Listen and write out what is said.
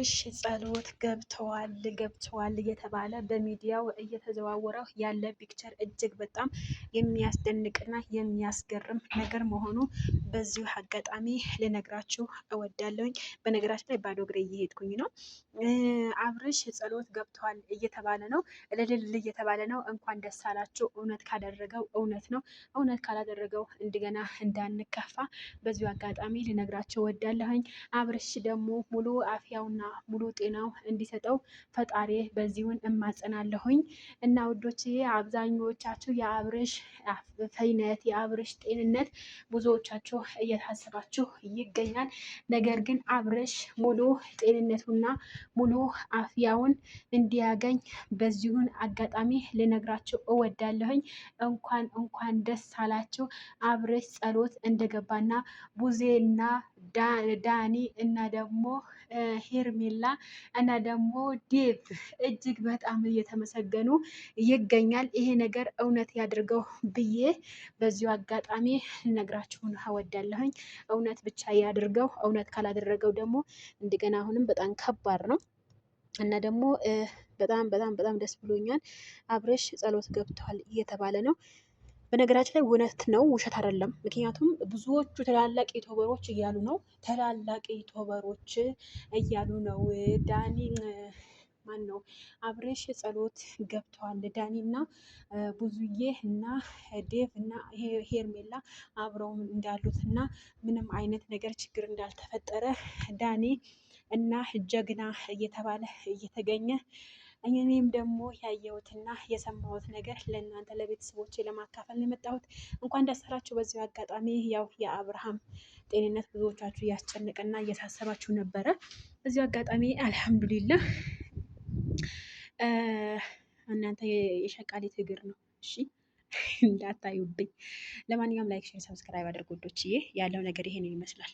አብርሽ ጸሎት ገብተዋል እየተባለ በሚዲያው እየተዘዋወረ ያለ ፒክቸር እጅግ በጣም የሚያስደንቅና የሚያስገርም ነገር መሆኑ በዚሁ አጋጣሚ ልነግራችሁ እወዳለሁኝ። በነገራችን ላይ ባዶ እግሬ እየሄድኩኝ ነው። አብርሽ ጸሎት ገብተዋል እየተባለ ነው፣ እልል እየተባለ ነው። እንኳን ደስ አላችሁ። እውነት ካደረገው እውነት ነው፣ እውነት ካላደረገው እንደገና እንዳንከፋ በዚሁ አጋጣሚ ልነግራችሁ እወዳለሁኝ። አብርሽ ደግሞ ሙሉ አፍያውና ሙሉ ጤናው እንዲሰጠው ፈጣሪ በዚሁን እማጸናለሁኝ። እና ውዶችዬ አብዛኞቻችሁ የአብርሽ ፈይነት የአብርሽ ጤንነት ብዙዎቻችሁ እየታሰባችሁ ይገኛል። ነገር ግን አብርሽ ሙሉ ጤንነቱና ሙሉ አፍያውን እንዲያገኝ በዚሁን አጋጣሚ ልነግራችሁ እወዳለሁኝ። እንኳን ደስ አላችሁ። አብርሽ ጸሎት እንደገባና ቡዜና ዳኒ እና ደግሞ ሄርሜላ እና ደግሞ ዴቭ እጅግ በጣም እየተመሰገኑ ይገኛል። ይሄ ነገር እውነት ያድርገው ብዬ በዚሁ አጋጣሚ ልነግራችሁን እወዳለሁኝ። እውነት ብቻ ያድርገው። እውነት ካላደረገው ደግሞ እንደገና አሁንም በጣም ከባድ ነው እና ደግሞ በጣም ደስ ብሎኛል። አብርሽ ጸሎት ገብቷል እየተባለ ነው። በነገራችን ላይ እውነት ነው፣ ውሸት አይደለም። ምክንያቱም ብዙዎቹ ትላላቅ ዩቱበሮች እያሉ ነው፣ ዳኒ ማን ነው አብርሽ ጸሎት ገብተዋል። ዳኒ እና ብዙዬ እና ዴቭ እና ሄርሜላ አብረው እንዳሉት እና ምንም አይነት ነገር ችግር እንዳልተፈጠረ ዳኒ እና ጀግና እየተባለ እየተገኘ እኔም ደግሞ ያየሁትና የሰማሁት ነገር ለእናንተ ለቤተሰቦች ለማካፈል ነው የመጣሁት። እንኳን ደስ አላችሁ። በዚሁ አጋጣሚ ያው የአብርሃም ጤንነት ብዙዎቻችሁ እያስጨነቀና እያሳሰባችሁ ነበረ። በዚሁ አጋጣሚ አልሐምዱሊላህ እናንተ የሸቃሊት እግር ነው እሺ እንዳታዩብኝ። ለማንኛውም ላይክ፣ ሼር፣ ሰብስክራይብ አድርጉ ውዶችዬ። ያለው ነገር ይሄንን ይመስላል።